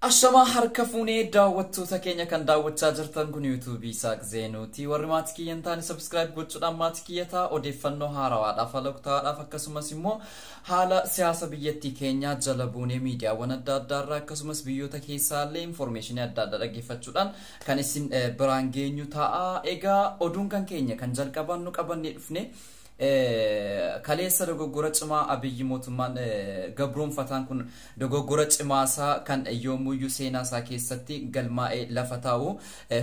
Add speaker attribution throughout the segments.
Speaker 1: Ashama harka fuunee daawwattoota keenya kan daawwachaa jirtan kun YouTube Isaaq Zeenuuti. Warri maatii kiyyan taane subscribe gochuudhaan maatii kiyyataa odeeffannoo haarawaadhaaf aloktaadhaaf akkasumas immoo haala siyaasa biyyattii keenyaa jala buunee miidiyaawwan adda addaarraa akkasumas biyyoota keessaallee information adda addaa dhaggeeffachuudhaan kan isin biraan geenyu ta'a. Egaa oduun kan keenya kan jalqabannu qabannee dhufne kaleessa dogoggora cimaa Abiyyi mootummaan gabroonfataan kun dogoggora cimaasaa kan yoomuyyuu seenaasaa keessatti galmaa'ee lafa taa'u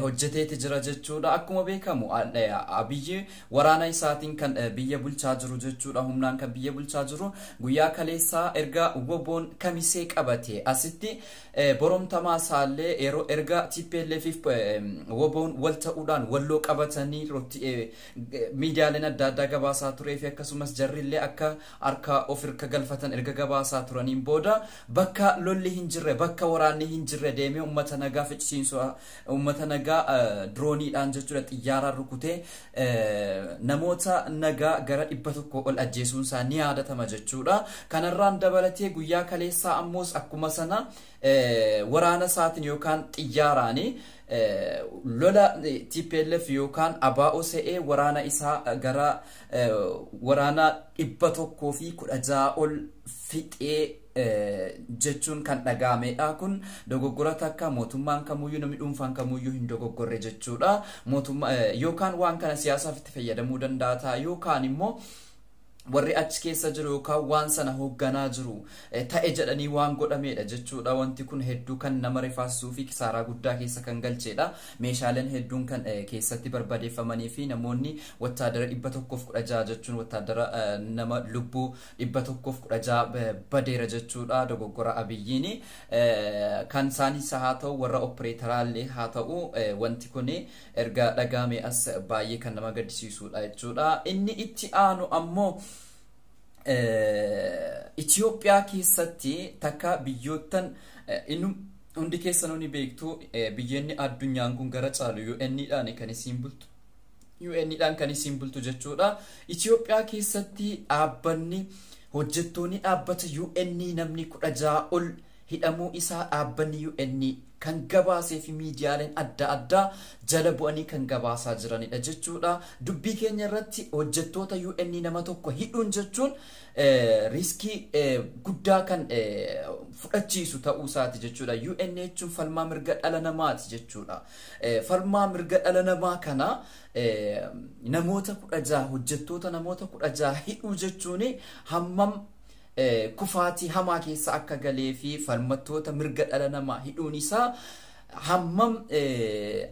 Speaker 1: hojjeteeti jira jechuudha. Akkuma beekamu Abiyyi waraana isaatiin kan biyya bulchaa jiru jechuudha. Humnaan kan biyya bulchaa jiru guyyaa kaleessaa erga woboon kamisee qabate asitti boromtamaa isaallee yeroo erga TPLF woboon wal ta'uudhaan walloo qabatanii miidiyaaleen adda addaa gabaasa turee fi akkasumas jarrillee akka harka ofirka galfatan erga gabaasaa turaniin booda bakka lolli hin jirre bakka waraanni hin jirre deemee ummata nagaa ficisiinsu ummata nagaa drooniidhaan jechuudha xiyyaaraan rukutee namoota nagaa gara 100 ol ajjeesuun isaa ni yaadatama jechuudha. Kanarraan dabalatee guyyaa kaleessaa ammoos akkuma sana waraana isaatiin yookaan xiyyaaraanii lola TPLF yookaan ABO se'ee waraana isaa gara waraana 116 ol fixee jechuun kan dhagaamedha. Kun dogoggora takka mootummaan kamuyyuu namni dhuunfaan kamuyyuu hin dogoggorre jechuudha. Mootummaa yookaan waan kana siyaasaaf itti fayyadamuu danda'a yookaan immoo warri achi keessa jiru yookaan waan sana hoogganaa jiru ta'e jedhanii waan godhamedha jechuudha. Wanti kun hedduu kan nama rifaasuu fi kisaaraa guddaa keessa kan galchedha. Meeshaaleen hedduun kan keessatti barbadeeffamanii fi namoonni wattaadara 116 jechuun wattaadara nama lubbuu 116 badeera jechuudha. Dogoggora Abiyyiin kan isaanis haa ta'u warra opereeteraallee haa ta'u wanti kun erga dhagaame as baay'ee kan nama gaddisiisudha jechuudha. Inni itti aanu ammoo Itoophiyaa keessatti takka biyyoottan hundi keessanuu ni beektu biyyoonni addunyaan kun gara caalu UN'dhaan kan isiin bultu UN'dhaan kan isiin bultu jechuudha. Itoophiyaa keessatti dhaabbanni hojjettoonni dhaabbata UN namni 16 ol hidhamuu isaa dhaabbanni UN kan gabaasee fi miidiyaaleen adda addaa jala bu'anii kan gabaasaa jiranidha jechuudha. Dubbii keenya irratti hojjettoota UN nama tokko hidhuun jechuun riskii guddaa kan fudhachiisu ta'uu isaati jechuudha. UN jechuun falmaa mirga dhala namaati jechuudha. Falmaa mirga dhala namaa kana namoota 16 hojjettoota namoota 16 hidhuu jechuun hammam kufaatii hamaa keessa akka galee fi falmattoota mirga dhala namaa hidhuun isaa hammam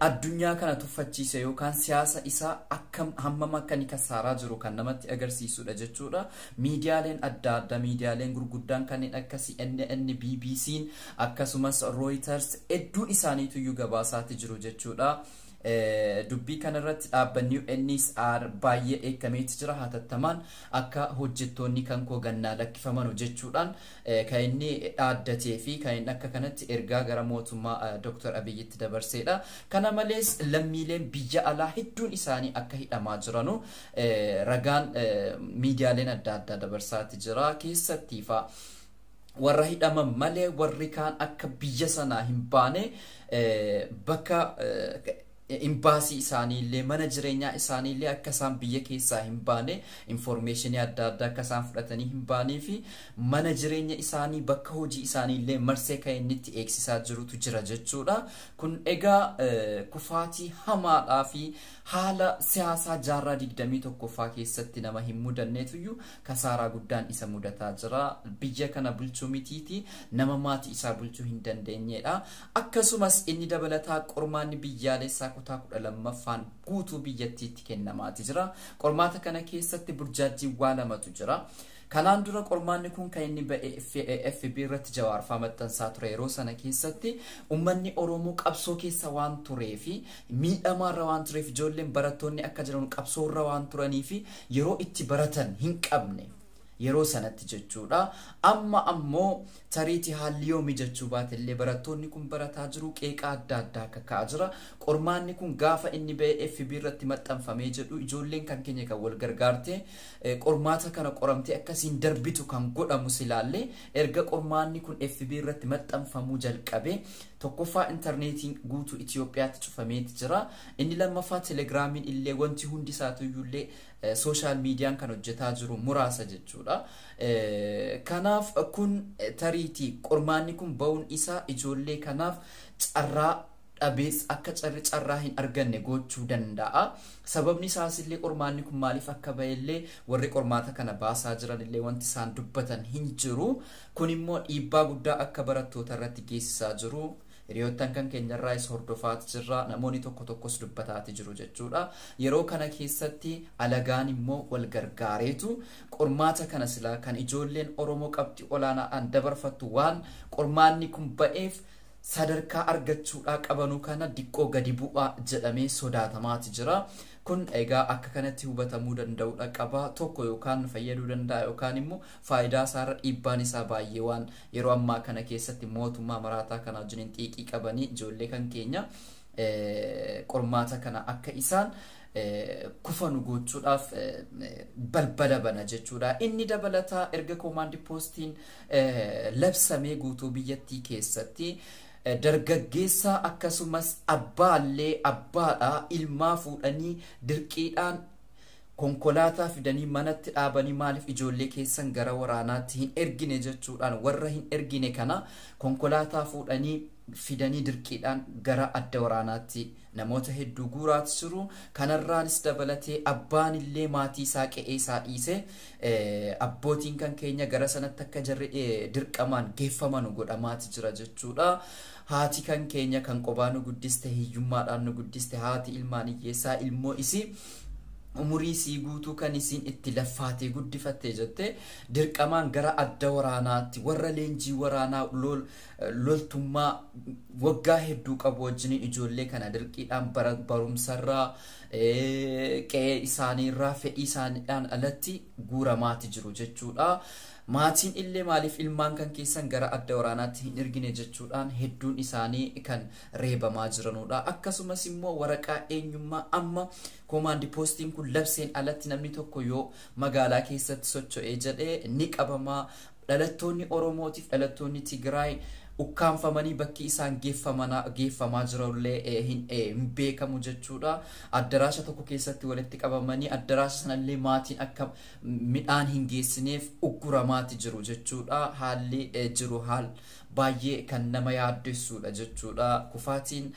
Speaker 1: addunyaa kana tuffachiise yookaan siyaasa isaa hammam akka ni kasaaraa jiru kan namatti agarsiisudha jechuudha. Miidiyaaleen adda addaa miidiyaaleen gurguddaan kanneen akka CNN, BBC'n akkasumas Reuters hedduun isaaniitu iyyuu gabaasaatti jiru jechuudha. Dubbii kanarratti dhaabbanni UN's baay'ee eekameeti jira hatattamaan akka hojjettoonni kan koo gannaa lakkifaman jechuudhaan kan inni dhaaddatee fi kan inni akka kanatti ergaa gara mootummaa Dr. Abiyyitti dabarseedha. Kana malees lammiileen biyya alaa hedduun isaanii akka hidhamaa jiranu ragaan miidiyaaleen adda addaa dabarsaatti jira. Keessattii fa warra hidhaman malee warri kaan akka biyya sanaa hin baane bakka imbaasii isaaniillee mana jireenyaa isaaniillee akka isaan biyya keessaa hin baane information adda addaa akka isaan fudhatanii hin baanee fi mana jireenya isaanii bakka hojii isaaniillee marsee kan inni itti eegsisaa jirutu jira jechuudha. Kun egaa kufaatii hamaadhaa fi haala siyaasaa jaarraa 21ffaa keessatti nama hin mudanneetuyyuu kasaaraa guddaan isa mudataa jira. Biyya kana bulchuu mitiiti nama maatii isaa bulchuu hin dandeenyedha. Akkasumas inni dabalataa qormaanni biyyaalessaa kutaa 12ffaan guutuu biyyattiitti kennamaati jira. Qormaata kana keessatti burjaajii waa lamatu jira. Kanaan dura qormaanni kun kan inni FB irratti jawaarfaa maxxansaa ture yeroo sana keessatti ummanni Oromoo qabsoo keessa waan turee fi miidhamaarra waan tureef ijoolleen barattoonni akka jiran qabsoorra waan turanii fi yeroo itti baratan hin qabne yeroo sanatti jechuudha. Amma ammoo tariitii haalli yoo mijachuu baatellee barattoonni kun barataa jiru qeeqa adda addaa akka ka'aa jira. Qormaanni kun gaafa inni ba'e FB irratti maxxanfamee jedhu ijoolleen kan keenya kan wal gargaarte qormaata kana qoramtee akkasiin darbitu kan godhamu silaallee erga qormaanni kun FB irratti maxxanfamuu jalqabe tokkoffaa intarneetiin guutuu Itoophiyaatti cufameeti jira. Inni lammaffaa telegiraamiin illee wanti hundi isaatuyyullee social meediyaan kan hojjetaa jiru muraasa jechuudha. Kanaaf kun tariitii qormaanni kun ba'uun isaa ijoollee kanaaf carraa dhabees akka carraa hin arganne gochuu danda'a. Sababni isaas illee qormaanni kun maaliif akka ba'ellee warri qormaata kana baasaa jiran illee wanti isaan dubbatan hin jiru. Kun immoo dhiibbaa guddaa akka barattoota irratti geessisaa jiru. Hiriyoottan kan keenyarraa is hordofaati jirra, namoonni tokko tokkos dubbataati jiru jechuudha. Yeroo kana keessatti alagaan immoo wal gargaareetu qormaata kana silaa kan ijoolleen Oromoo qabxii olaanaadhaan dabarfattu waan qormaanni kun ba'eef sadarkaa argachuudhaa qabanuu kana diqqoo gadi bu'aa jedhamee sodaatamaati jira. Kun egaa akka kanatti hubatamuu danda'uudha qaba. Tokko yookaan fayyaduu danda'a yookaan immoo faayidaa isaarra dhiibbaan isaa baay'ee waan yeroo ammaa kana keessatti mootummaa maraataa kana wajjin xiiqii qabanii ijoollee kan keenya qormaata kana akka isaan kufanu gochuudhaaf balbala bana jechuudha. Inni dabalataa erga koomaandi poostiin labsamee guutuu biyyattii keessatti dargaggeessa akkasumas abbaallee abbaadha ilmaa fuudhanii dirqiidhaan konkolaataa fidanii manatti dhaabanii maaliif ijoollee keessan gara waraanaatti hin ergine jechuudhaan warra hin ergine kana konkolaataa fuudhanii fidanii dirqiidhaan gara adda waraanaatti namoota hedduu guuraati jiru. Kanarraanis dabalatee abbaan illee maatii isaa qe'ee isaa dhiise abbootiin kan keenya gara sanatti akka jarri dirqamaan geeffaman godhamaati jira jechuudha. Haati kan keenya kan qobaa nu guddiste hiyyummaadhaan nu guddiste haati ilmaan hiyyeessaa ilmoo isii umurii sii guutuu kan isiin itti laffaatee guddifattee jette dirqamaan gara adda waraanaatti warra leenjii waraanaa loltummaa waggaa hedduu qabu wajjin ijoollee kana dirqiidhaan barumsarraa qe'ee isaaniirraa fedhii isaaniidhaan alatti guuramaati jiru jechuudha. Maatiin illee maaliif ilmaan kan keessan gara adda waraanaatti hin ergine jechuudhaan hedduun isaanii kan reebamaa jiranudha. Akkasumas immoo waraqaa eenyummaa amma koomaandi poostiin kun labseen alatti namni tokko yoo magaalaa keessatti socho'ee jedhee ni qabamaa. Dhalattoonni Oromootiif dhalattoonni Tigraay ukkaanfamanii bakki isaan geeffamaa jirullee hin beekamu jechuudha. Addaraasha tokko keessatti walitti qabamanii addaraasha sanallee maatiin akka midhaan hin geessineef ugguramaati jiru jechuudha. Haalli jiru haal baay'ee kan nama yaaddessuudha jechuudha. Kufaatiin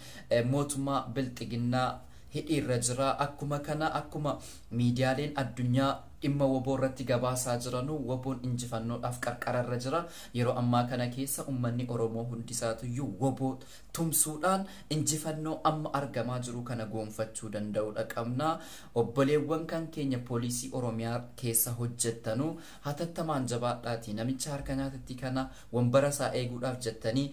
Speaker 1: mootummaa bilxiginnaa hidhiirra jira. Akkuma kana akkuma miidiyaaleen addunyaa dhimma woboo irratti gabaasaa jiranu woboon injifannoodhaaf qarqararra jira. Yeroo ammaa kana keessa ummanni Oromoo hundisaatuyyuu woboo tumsuudhaan injifannoo amma argamaa jiru kana goonfachuu danda'uudha qabna. Obboleewwan kan keenya poolisii Oromiyaa keessa hojjettanu hatattamaan jabaadhaati namicha harka nyaatatti kana wambara isaa eeguudhaaf jettanii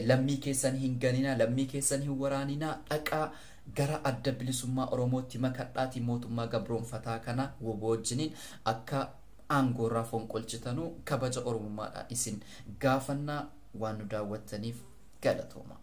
Speaker 1: lammii keessan hin ganina, lammii keessan hin waraanina, dhaqaa gara adda bilisummaa Oromootti makadhaati mootummaa gabroonfataa kana woboo wajjiniin akka aangoorraa fonqolchitanu kabaja Oromummaadhaan isin gaafannaa waan nu daawwattaniif galatooma.